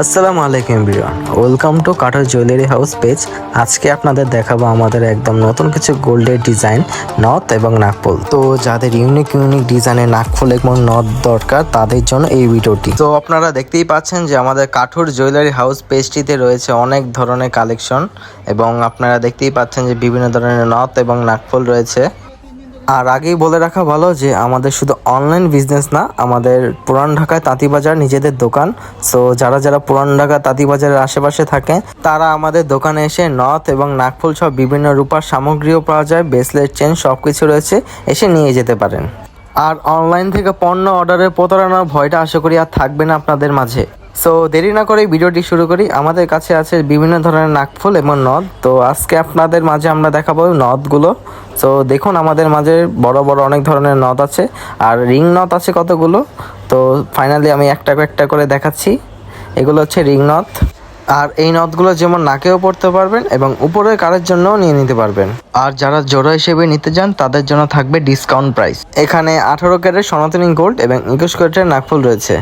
আসসালামু আলাইকুম everyone, welcome to কাঠের জুয়েলারি হাউস পেজ। আজকে আপনাদের দেখাবো আমাদের একদম নতুন কিছু গোল্ডের ডিজাইন নথ এবং নাকফুল। তো যাদের ইউনিক ডিজাইনের নাকফুল এবং নথ দরকার তাদের জন্য এই ভিডিওটি। তো আপনারা দেখতেই পাচ্ছেন যে আমাদের কাঠুর জুয়েলারি হাউস পেজটিতে রয়েছে অনেক ধরনের কালেকশন এবং আপনারা দেখতেই পাচ্ছেন যে বিভিন্ন ধরনের নথ এবং নাকফুল রয়েছে। আর আগেই বলে রাখা ভালো যে আমাদের শুধু অনলাইন বিজনেস না, আমাদের পুরান ঢাকায় তাঁতিবাজার নিজেদের দোকান। সো যারা পুরান ঢাকা তাঁতিবাজারের আশেপাশে থাকে তারা আমাদের দোকানে এসে নথ এবং নাকফুল সব বিভিন্ন রূপার সামগ্রীও পাওয়া যায়, ব্রেসলেট, চেন সব কিছু রয়েছে, এসে নিয়ে যেতে পারেন। আর অনলাইন থেকে পণ্য অর্ডারের প্রতারণার ভয়টা আশা করি আর থাকবে না আপনাদের মাঝে। সো দেরি না করে ভিডিওটি শুরু করি। আমাদের কাছে আছে বিভিন্ন ধরনের নাকফুল এবং নথ। তো আজকে আপনাদের মাঝে আমরা দেখাবো নথগুলো। সো দেখুন আমাদের মাঝে বড় বড় অনেক ধরনের নথ আছে আর রিং নথ আছে কতগুলো। তো ফাইনালি আমি একটা করে দেখাচ্ছি। এগুলো হচ্ছে রিং নথ। আর এই নথগুলো যেমন নাকেও পড়তে পারবেন এবং উপরের কারের জন্যও নিয়ে নিতে পারবেন। আর যারা জোড়া হিসেবে নিতে চান তাদের জন্য থাকবে ডিসকাউন্ট প্রাইস। এখানে 18 ক্যারেট সনাতনী গোল্ড এবং 21 ক্যারেটের নাকফুল রয়েছে।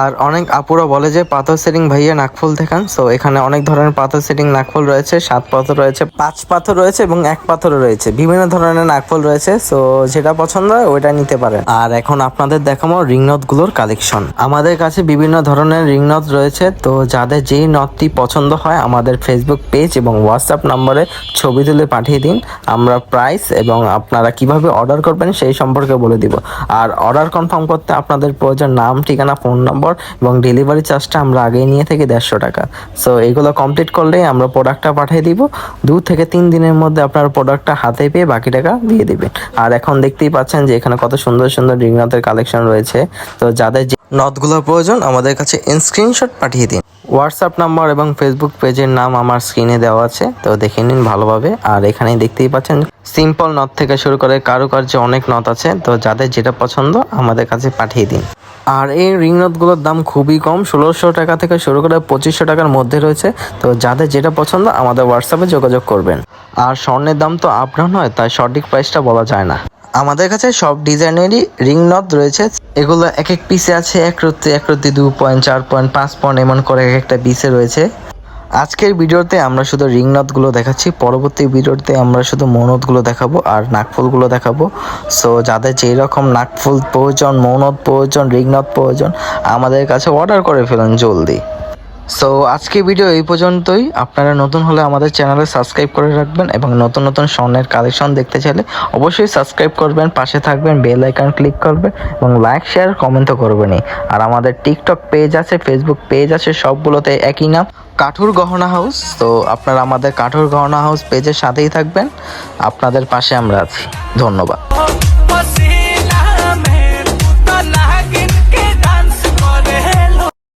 আর অনেক আপুরা বলে যে পাথর সেটিং ভাইয়া নাকফুল দেখান। সো এখানে অনেক ধরনের পাথর সেটিং নাকফুল রয়েছে, 7 পাথর রয়েছে, 5 পাথর রয়েছে এবং 1 পাথরও রয়েছে। বিভিন্ন ধরনের নাকফুল রয়েছে। সো যেটা পছন্দ হয় ওইটা নিতে পারেন। আর এখন আপনাদের দেখাবো রিং নথ গুলোর কালেকশন। আমাদের কাছে বিভিন্ন ধরনের রিং নথ রয়েছে। তো যাদের যেই নথটি পছন্দ হয় আমাদের ফেসবুক পেজ এবং হোয়াটসঅ্যাপ নম্বরে ছবি তুলে পাঠিয়ে দিন। আমরা প্রাইস এবং আপনারা কিভাবে অর্ডার করবেন সেই সম্পর্কে বলে দিব। আর অর্ডার কনফার্ম করতে আপনাদের প্রয়োজন নাম, ঠিকানা, ফোন নম্বর এবং ডেলিভারি চার্জটা আমরা আগেই নিয়ে থাকি 150 টাকা। সো এইগুলো কমপ্লিট করলেই আমরা প্রোডাক্টটা পাঠিয়ে দিব। 2 থেকে 3 দিনের মধ্যে আপনার প্রোডাক্টটা হাতে পেয়ে বাকি টাকা দিয়ে দিবেন। আর এখন দেখতেই পাচ্ছেন যে এখানে কত সুন্দর সুন্দর রিং নথের কালেকশন রয়েছে। তো যাদের যে নথগুলোর প্রয়োজন আমাদের কাছে স্ক্রিনশট পাঠিয়ে দিন। হোয়াটসঅ্যাপ নাম্বার এবং ফেসবুক পেজের নাম আমার স্ক্রিনে দেওয়া আছে, তো দেখে নিন ভালোভাবে। আর এখানেই দেখতেই পাচ্ছেন সিম্পল নথ থেকে শুরু করে কারুকার্যে অনেক নথ আছে। তো যাদের যেটা পছন্দ আমাদের কাছে পাঠিয়ে দিন। আর এই রিং নথগুলোর দাম খুবই কম, 1600 টাকা থেকে শুরু করে 2500 টাকার মধ্যে রয়েছে। তো যাদের যেটা পছন্দ আমাদের হোয়াটসঅ্যাপে যোগাযোগ করবেন। আর স্বর্ণের দাম তো আপ ডাউন হয়, তাই সঠিক প্রাইসটা বলা যায় না। আমাদের কাছে সব ডিজাইনেরই রিং নথ রয়েছে। এগুলো এক এক পিসে আছে 1 রত্তি 2 পয়েন্ট 4 পয়েন্ট 5 পয়েন্ট এমন করে এক একটা পিসে রয়েছে। আজকের ভিডিওতে আমরা শুধু রিং নথগুলো দেখাচ্ছি, পরবর্তী ভিডিওতে আমরা শুধু মৌনতগুলো দেখাবো আর নাকফুলগুলো দেখাবো। সো যাদের যেই রকম নাকফুল প্রয়োজন, মৌনত প্রয়োজন, রিং নথ প্রয়োজন আমাদের কাছে অর্ডার করে ফেলুন জলদি। সো আজকে ভিডিও এই পর্যন্তই। আপনারা নতুন হলে আমাদের চ্যানেলে সাবস্ক্রাইব করে রাখবেন এবং নতুন নতুন স্বর্ণের কালেকশন দেখতে চাইলে অবশ্যই সাবস্ক্রাইব করবেন, পাশে থাকবেন, বেল আইকন ক্লিক করবেন এবং লাইক, শেয়ার, কমেন্টও করবেনই। আর আমাদের টিকটক পেজ আছে, ফেসবুক পেজ আছে, সবগুলোতে একই নাম, কাঠুর গহনা হাউস। তো আপনারা আমাদের কাঠুর গহনা হাউস পেজের সাথেই থাকবেন, আপনাদের পাশে আমরা আছি। ধন্যবাদ।